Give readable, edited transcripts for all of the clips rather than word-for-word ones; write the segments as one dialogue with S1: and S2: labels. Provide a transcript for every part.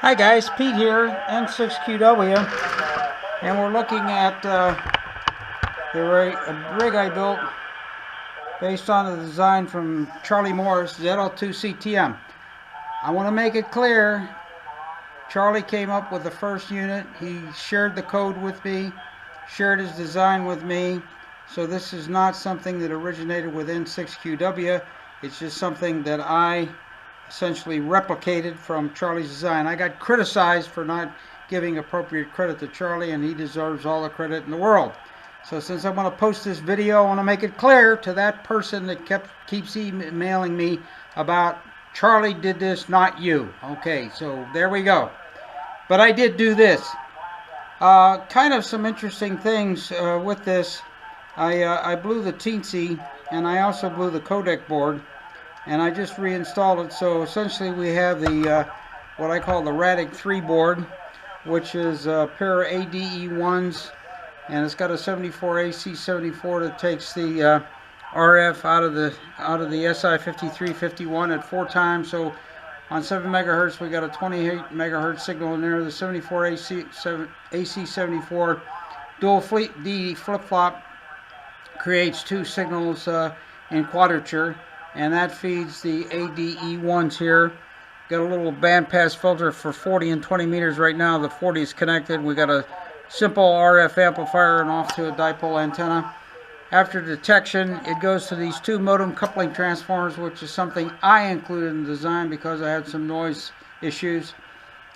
S1: Hi guys, Pete here, N6QW, and we're looking at the rig I built based on the design from Charlie Moore's ZL2CTM. I want to make it clear, Charlie came up with the first unit. He shared the code with me, shared his design with me, so this is not something that originated with N6QW. It's just something that I essentially replicated from Charlie's design. I got criticized for not giving appropriate credit to Charlie, and he deserves all the credit in the world. So since I'm going to post this video, I want to make it clear to that person that keeps emailing me about Charlie did this, not you. Okay, so there we go. But I did do this. Kind of some interesting things with this. I blew the Teensy, and I also blew the codec board, and I just reinstalled it. So essentially we have the what I call the Radic 3 board, which is a pair of ADE1s, and it's got a 74 AC74 that takes the RF out of the SI5351 at 4 times. So on 7 megahertz we got a 28 megahertz signal in there. The 74 AC74 dual D flip-flop creates 2 signals in quadrature, and that feeds the ADE1s here. Got a little bandpass filter for 40 and 20 meters right now. The 40 is connected. We got a simple RF amplifier and off to a dipole antenna. After detection, it goes to these 2 modem coupling transformers, which is something I included in the design because I had some noise issues.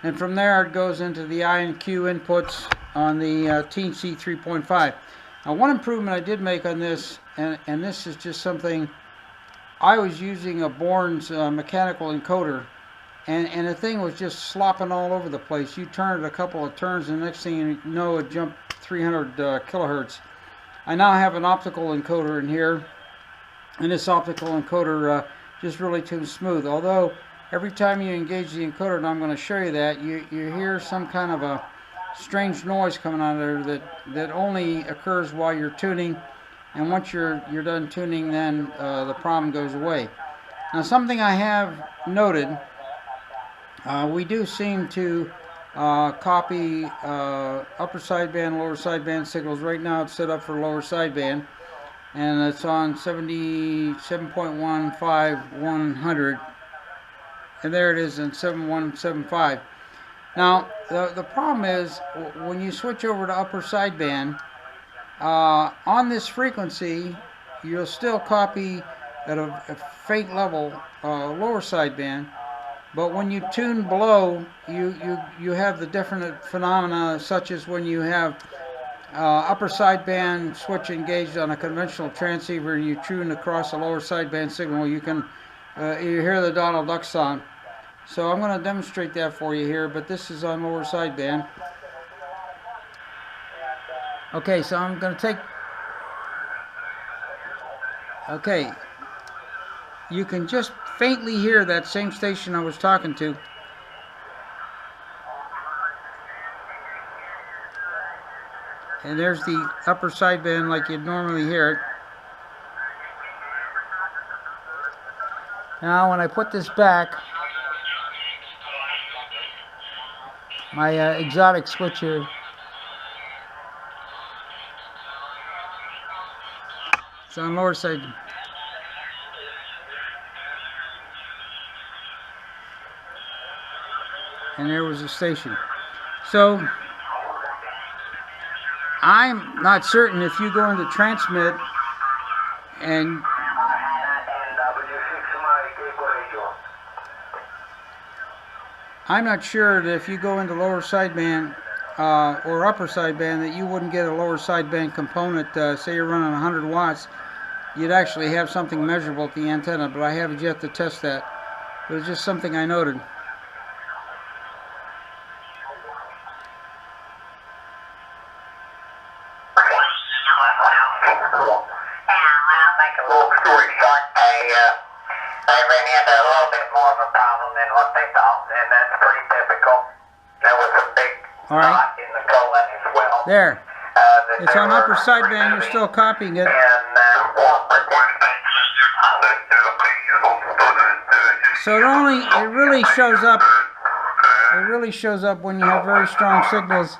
S1: And from there it goes into the I and Q inputs on the Teensy 3.5. Now, one improvement I did make on this, and this is just something, I was using a Bourne's mechanical encoder, and the thing was just slopping all over the place. You turn it a couple of turns, and the next thing you know, it jumped 300 kilohertz. I now have an optical encoder in here, and this optical encoder just really tunes smooth. Although every time you engage the encoder, and I'm going to show you that, you hear some kind of a strange noise coming out of there that only occurs while you're tuning. And once you're done tuning, then the problem goes away. Now, something I have noted, we do seem to copy upper sideband, lower sideband signals. Right now it's set up for lower sideband, and it's on 77.15 and there it is in 7175. Now, the problem is when you switch over to upper sideband, on this frequency, you'll still copy at a faint level lower sideband, but when you tune below, you have the different phenomena, such as when you have upper sideband switch engaged on a conventional transceiver, and you tune across a lower sideband signal, you can you hear the Donald Duck song. So I'm going to demonstrate that for you here, but this is on lower sideband. Okay, so I'm going to take, okay, you can just faintly hear that same station I was talking to. And there's the upper sideband like you'd normally hear it. Now when I put this back, my exotic switch here, it's on lower side. And there was a station. So I'm not certain if you go into transmit and I'm not sure that if you go into lower sideband or upper sideband that you wouldn't get a lower sideband component. Say you're running 100 watts, you'd actually have something measurable at the antenna, but I haven't yet to test that. It was just something I noted.
S2: They ran into a little bit more of a problem than what they thought, and that's pretty typical. There was a big spot in the colon as well.
S1: There. It's on upper sideband, you're still copying it. So it really shows up It really shows up when you have very strong signals.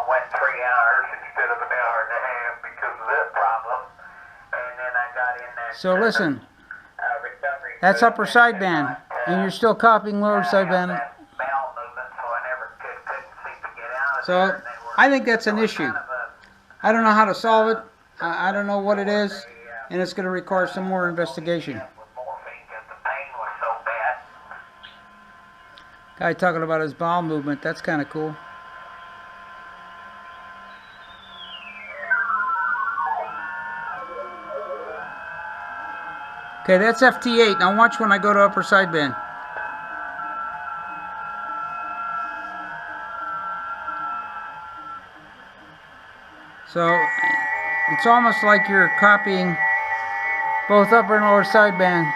S2: Went 3 hours instead of an hour and a half because of that problem. And then I got in there.
S1: So listen, that's upper sideband, and you're still copying lower sideband. So I think that's an issue. I don't know how to solve it. I don't know what it is, and it's going to require some more investigation. Guy talking about his bowel movement. That's kind of cool. Okay, that's FT8. Now watch when I go to upper sideband. So it's almost like you're copying both upper and lower sideband.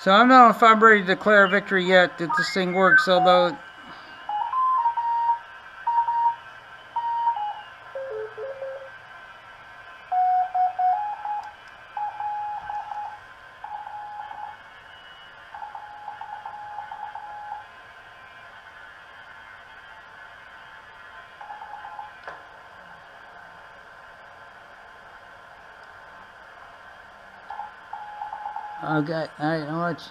S1: So I don't know if I'm ready to declare victory yet that this thing works, although okay, alright, now watch.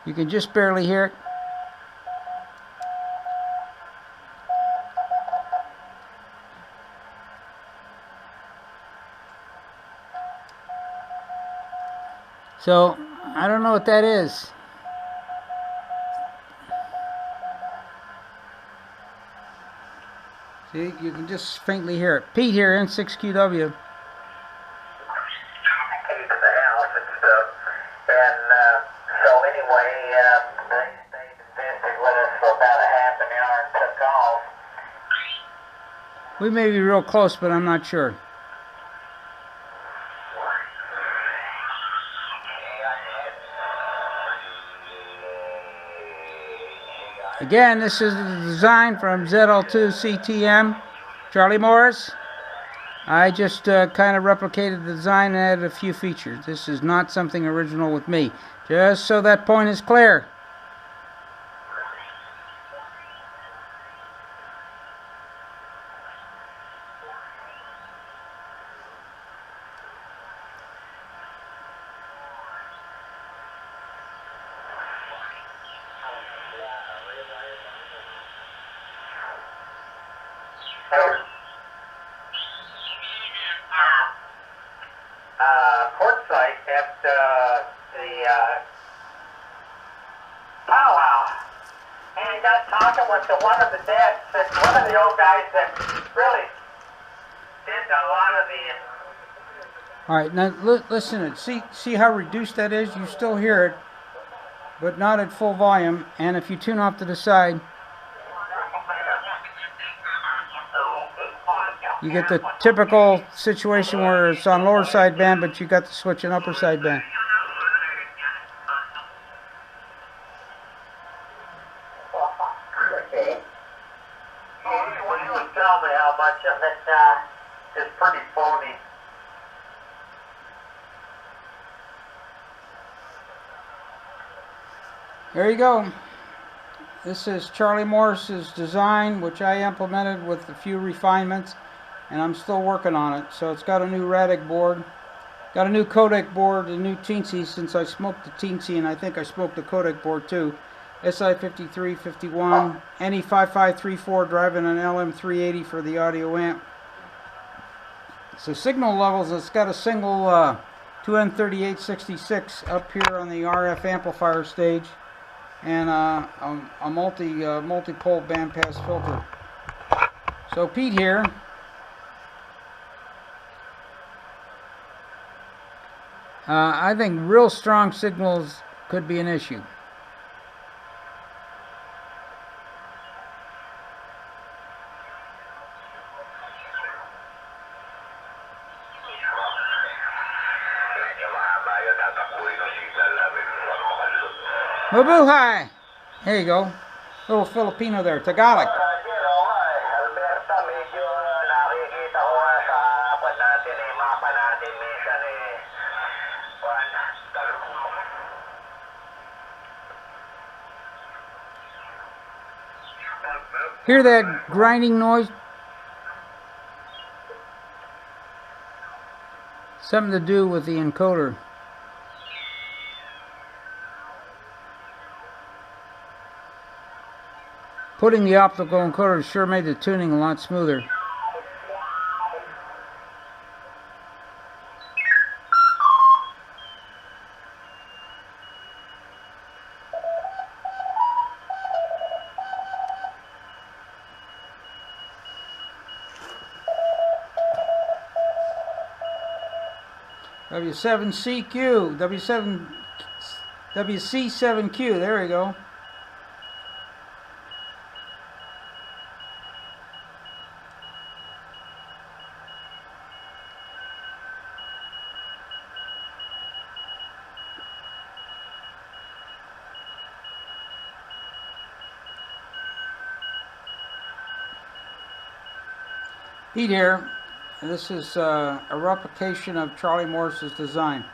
S1: You can just barely hear it. So, I don't know what that is. See, you can just faintly hear it. Pete here, N6QW.
S2: So anyway, they visited with us for about a half an hour and took off.
S1: We may be real close, but I'm not sure. Again, this is the design from ZL2CTM, Charlie Morris. I just kind of replicated the design and added a few features. This is not something original with me. Just so that point is clear.
S2: Quartzite at the powwow, and got talking with one of the dads, one of the old guys that really did a lot of the.
S1: All right, now listen. See how reduced that is. You still hear it, but not at full volume. And if you tune off to the side, you get the typical situation where it's on lower sideband, but you got the switch in upper sideband.
S2: Well, you would tell me how much of it is pretty phony.
S1: There you go. This is Charlie Morris's design, which I implemented with a few refinements, and I'm still working on it. So it's got a new Radic board, got a new codec board, a new Teensy, since I smoked the Teensy, and I think I smoked the codec board too. SI5351, NE5534 driving an LM380 for the audio amp. So signal levels, it's got a single 2N3866 up here on the RF amplifier stage, and a multi-pole bandpass filter. So Pete here. I think real strong signals could be an issue. Mabuhay! There you go. Little Filipino there. Tagalog. Hear that grinding noise? Something to do with the encoder. Putting the optical encoder sure made the tuning a lot smoother. W7CQ, WC7Q, there we go. Pete here. This is a replication of Charlie Morris's design.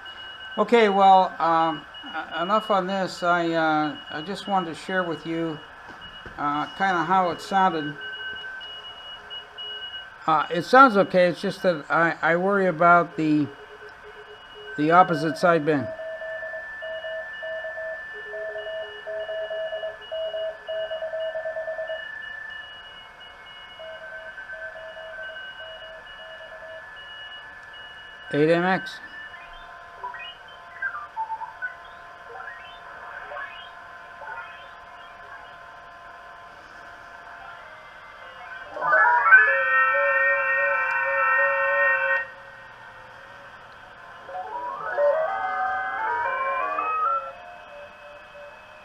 S1: Okay, well, enough on this. I just wanted to share with you kind of how it sounded. It sounds okay. It's just that I worry about the opposite sideband. MX.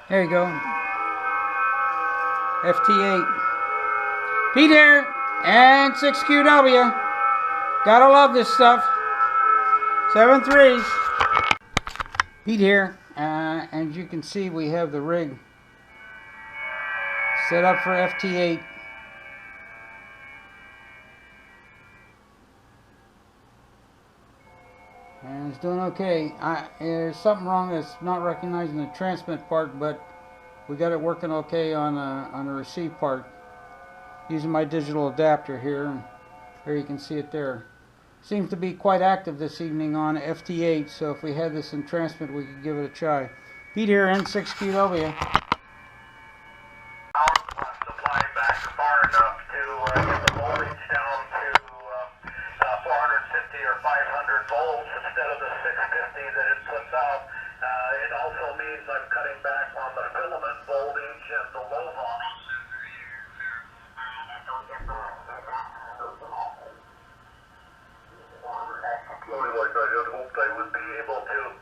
S1: There you go. FT8. Pete here, and 6QW. Gotta love this stuff. 7 3s. Pete here, and you can see we have the rig set up for FT8. And it's doing okay. There's something wrong that's not recognizing the transmit part, but we got it working okay on the receive part. Using my digital adapter here, and there you can see it there. Seems to be quite active this evening on FT8, so if we had this in transmit, we could give it a try. Pete here, N6QW.
S2: Supply back far enough to get the voltage down to 450 or 500 volts instead of the 650 that it puts out. It also means I'm cutting back on the filament voltage and the low voltage. Like I had hoped I would be able to.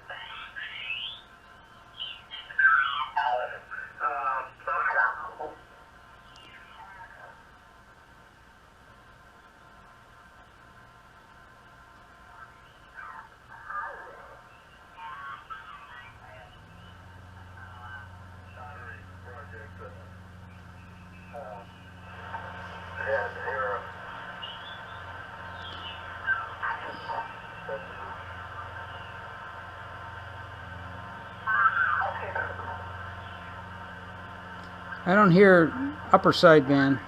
S1: I don't hear upper sideband.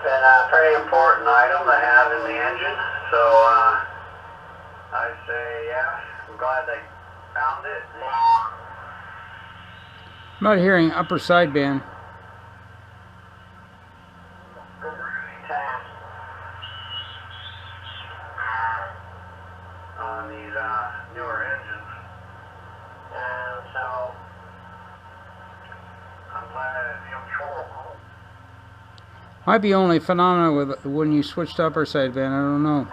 S1: And
S2: very important item to have in the engine. So I say yes. I'm glad they found it.
S1: I'm not hearing upper sideband.
S2: On these newer engines. And so I'm glad I'm
S1: Might be only phenomena with when you switch to upper sideband. I don't know.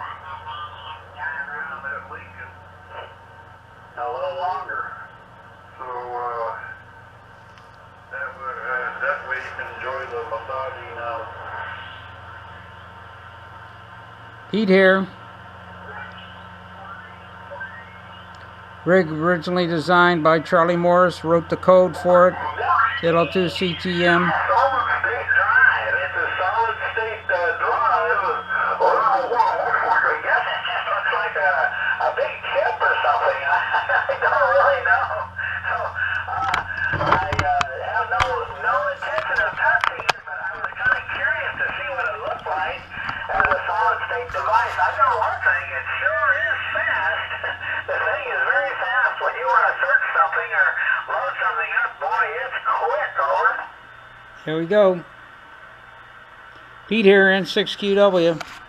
S2: a little longer. So that way you can enjoy the massaging now.
S1: Pete here. Rig originally designed by Charlie Morris, wrote the code for it. L2 CTM.
S2: Solid state drive. It's a solid state drive. I guess it just looks like a big chip or something. I don't really know. So I have no intention of touching it, but I was kind of curious to see what it looked like as a solid state device. I know one thing, it sure is fast. The thing is very fast. When you want to search something or load something up, boy, it's quick, over.
S1: Here we go. Pete here, N6QW.